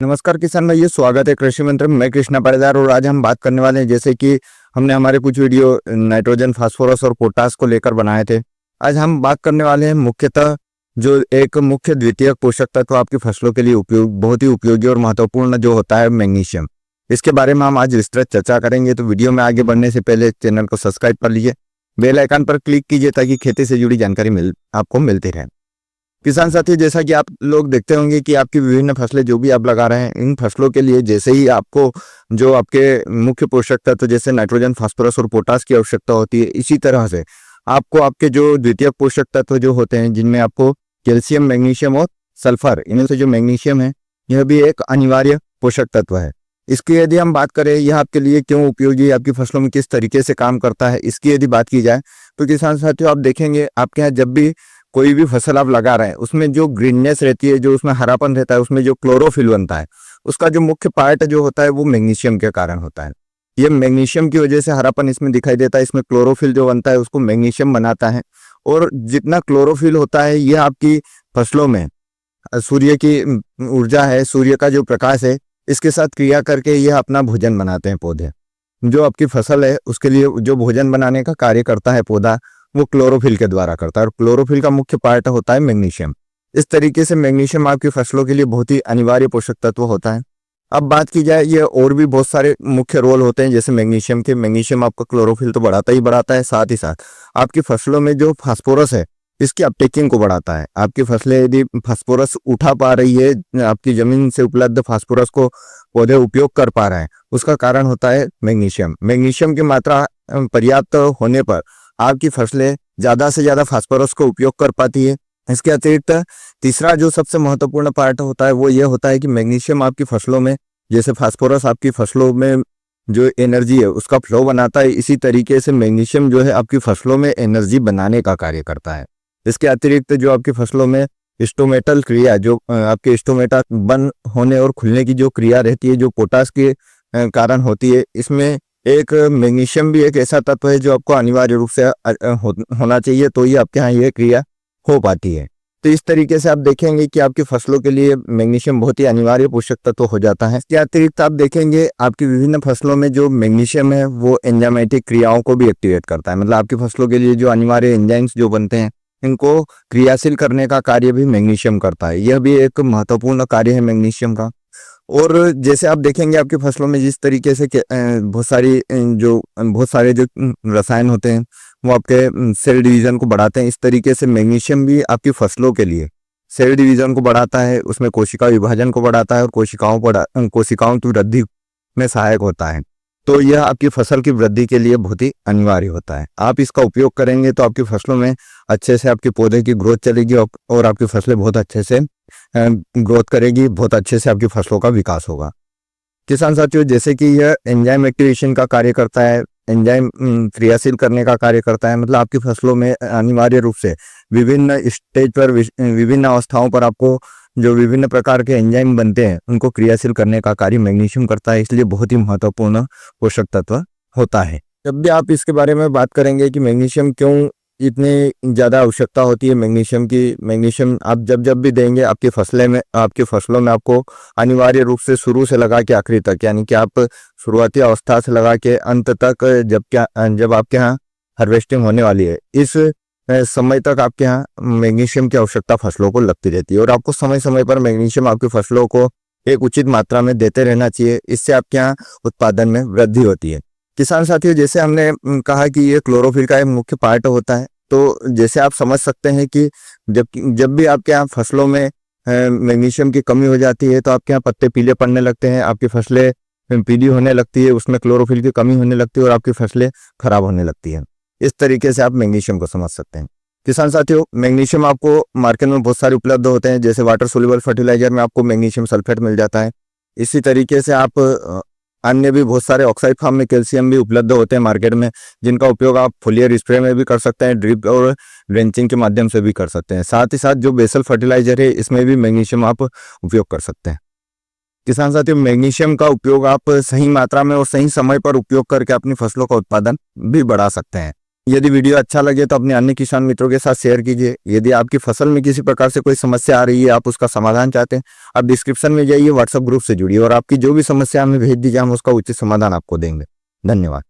नमस्कार किसान भाइयों, स्वागत है कृषि मंत्र में। मैं कृष्णा पाटीदार और आज हम बात करने वाले हैं, जैसे कि हमने हमारे कुछ वीडियो नाइट्रोजन, फास्फोरस और पोटास को लेकर बनाए थे। आज हम बात करने वाले हैं मुख्यतः जो एक मुख्य द्वितीयक पोषक तत्व आपकी फसलों के लिए बहुत ही उपयोगी और महत्वपूर्ण जो होता है मैग्नीशियम। इसके बारे में हम आज विस्तृत चर्चा करेंगे। तो वीडियो में आगे बढ़ने से पहले चैनल को सब्सक्राइब कर लीजिए, बेल आइकन पर क्लिक कीजिए ताकि खेती से जुड़ी जानकारी आपको मिलती रहे। किसान साथी, जैसा कि आप लोग देखते होंगे कि आपकी विभिन्न फसलें जो भी आप लगा रहे हैं, इन फसलों के लिए जैसे ही आपको जो आपके मुख्य पोषक तत्व जैसे नाइट्रोजन, फास्फोरस और पोटास की आवश्यकता होती है, इसी तरह से आपको आपके जो द्वितीयक पोषक तत्व जो होते हैं, जिनमें आपको कैल्शियम, मैग्नीशियम और सल्फर, इनमें से जो मैग्नीशियम है यह भी एक अनिवार्य पोषक तत्व है। इसकी यदि हम बात करें, यह आपके लिए क्यों उपयोगी, आपकी फसलों में किस तरीके से काम करता है, इसकी यदि बात की जाए तो किसान साथियों, आप देखेंगे आपके यहाँ जब भी कोई भी फसल आप लगा रहे हैं, उसमें जो ग्रीननेस रहती है, जो उसमें हरापन रहता है, उसमें जो क्लोरोफिल बनता है, उसका जो मुख्य पार्ट जो होता है वो मैग्नीशियम के कारण होता है। ये मैग्नीशियम की वजह से हरापन इसमें दिखाई देता है। इसमें क्लोरोफिल जो बनता है उसको मैग्नीशियम बनाता है, और जितना क्लोरोफिल होता है ये आपकी फसलों में सूर्य की ऊर्जा है, सूर्य का जो प्रकाश है, इसके साथ क्रिया करके यह अपना भोजन बनाते हैं। पौधे जो आपकी फसल है उसके लिए जो भोजन बनाने का कार्य करता है पौधा, वो क्लोरोफिल के द्वारा करता है, और क्लोरोफिल का मुख्य पार्ट होता है मैग्नीशियम। इस तरीके से मैग्नीशियम आपकी फसलों के लिए बहुत ही अनिवार्य पोषक तत्व होता है। अब बात की जाए, ये और भी बहुत सारे मुख्य रोल होते हैं जैसे मैग्नीशियम के। मैग्नीशियम आपका क्लोरोफिल तो बढ़ाता ही बढ़ाता है, साथ ही साथ आपकी फसलों में जो फास्फोरस है इसकी अपटेकिंग को बढ़ाता है। आपकी फसलें यदि फास्फोरस उठा पा रही है, आपकी जमीन से उपलब्ध फास्फोरस को पौधे उपयोग कर पा रहे हैं, उसका कारण होता है मैग्नीशियम। मैग्नीशियम की मात्रा पर्याप्त होने पर आपकी फसलें ज्यादा से ज्यादा फास्फोरस को उपयोग कर पाती है। इसके अतिरिक्त तीसरा जो सबसे महत्वपूर्ण पार्ट होता है वो ये होता है कि मैग्नीशियम आपकी फसलों में, जैसे फास्फोरस आपकी फसलों में जो एनर्जी है उसका फ्लो बनाता है, इसी तरीके से मैग्नीशियम जो है आपकी फसलों में एनर्जी बनाने का कार्य करता है। इसके अतिरिक्त जो आपकी फसलों में स्टोमेटल क्रिया, जो आपके स्टोमेटा बंद होने और खुलने की जो क्रिया रहती है, जो पोटास के कारण होती है, इसमें एक मैग्नीशियम भी एक ऐसा तत्व है जो आपको अनिवार्य रूप से होना चाहिए, तो ये आपके यहाँ ये क्रिया हो पाती है। तो इस तरीके से आप देखेंगे कि आपकी फसलों के लिए मैग्नीशियम बहुत ही अनिवार्य पोषक तत्व हो जाता है। इसके अतिरिक्त आप देखेंगे आपकी विभिन्न फसलों में जो मैग्नीशियम है वो एंजाइमेटिक क्रियाओं को भी एक्टिवेट करता है। मतलब आपकी फसलों के लिए जो अनिवार्य एंजाइम्स जो बनते हैं, इनको क्रियाशील करने का कार्य भी मैग्नीशियम करता है। यह भी एक महत्वपूर्ण कार्य है मैग्नीशियम का। और जैसे आप देखेंगे आपकी फसलों में जिस तरीके से बहुत सारे जो रसायन होते हैं वो आपके सेल डिवीजन को बढ़ाते हैं, इस तरीके से मैग्नीशियम भी आपकी फसलों के लिए सेल डिवीजन को बढ़ाता है, उसमें कोशिका विभाजन को बढ़ाता है और कोशिकाओं की वृद्धि में सहायक होता है। तो यह आपकी फसल की वृद्धि के लिए बहुत ही अनिवार्य होता है। आप इसका उपयोग करेंगे तो आपकी फसलों में अच्छे से आपके पौधे की ग्रोथ चलेगी और आपकी फसलें बहुत अच्छे से ग्रोथ करेगी, बहुत अच्छे से आपकी फसलों का विकास होगा। किसान साथियों, जैसे कि यह एंजाइम एक्टिवेशन का कार्य करता है, एंजाइम क्रियाशील करने का कार्य करता है, मतलब आपकी फसलों में अनिवार्य रूप से विभिन्न स्टेज पर, विभिन्न अवस्थाओं पर आपको जो विभिन्न प्रकार के एंजाइम बनते हैं उनको क्रियाशील करने का कार्य मैग्नीशियम करता है, इसलिए बहुत ही महत्वपूर्ण पोषक तत्व होता है। जब भी आप इसके बारे में बात करेंगे कि मैग्नीशियम क्यों इतनी ज्यादा आवश्यकता होती है मैग्नीशियम की, मैग्नीशियम आप जब भी देंगे आपकी फसलों में आपको अनिवार्य रूप से शुरू से लगा के आखिरी तक, यानी कि आप शुरुआती अवस्था से लगा के अंत तक, जब आपके यहाँ हार्वेस्टिंग होने वाली है, इस समय तक आपके यहाँ मैग्नीशियम की आवश्यकता फसलों को लगती रहती है। और आपको समय समय पर मैग्नीशियम आपकी फसलों को एक उचित मात्रा में देते रहना चाहिए, इससे आपके यहाँ उत्पादन में वृद्धि होती है। किसान साथियों, जैसे हमने कहा कि ये क्लोरोफिल का एक मुख्य पार्ट होता है, तो जैसे आप समझ सकते हैं कि जब भी आपके यहाँ फसलों में मैग्नीशियम की कमी हो जाती है तो आपके यहाँ पत्ते पीले पड़ने लगते हैं, आपकी फसलें पीली होने लगती है, उसमें क्लोरोफिल की कमी होने लगती है और आपकी फसलें खराब होने लगती है। इस तरीके से आप मैग्नीशियम को समझ सकते हैं। किसान साथियों, मैग्नीशियम आपको मार्केट में बहुत सारे उपलब्ध होते हैं, जैसे वाटर सोल्यूबल फर्टिलाइजर में आपको मैग्नीशियम सल्फेट मिल जाता है। इसी तरीके से आप अन्य भी बहुत सारे ऑक्साइड फॉर्म में कैल्शियम भी उपलब्ध होते हैं मार्केट में, जिनका उपयोग आप फोलियर स्प्रे में भी कर सकते हैं, ड्रिप और ड्रेंचिंग के माध्यम से भी कर सकते हैं। साथ ही साथ जो बेसल फर्टिलाइजर है इसमें भी मैग्नीशियम आप उपयोग कर सकते हैं। किसान साथियों, मैग्नीशियम का उपयोग आप सही मात्रा में और सही समय पर उपयोग करके अपनी फसलों का उत्पादन भी बढ़ा सकते हैं। यदि वीडियो अच्छा लगे तो अपने अन्य किसान मित्रों के साथ शेयर कीजिए। यदि आपकी फसल में किसी प्रकार से कोई समस्या आ रही है, आप उसका समाधान चाहते हैं, आप डिस्क्रिप्शन में जाइए, व्हाट्सएप ग्रुप से जुड़िए और आपकी जो भी समस्या हमें भेज दीजिए, हम उसका उचित समाधान आपको देंगे। धन्यवाद।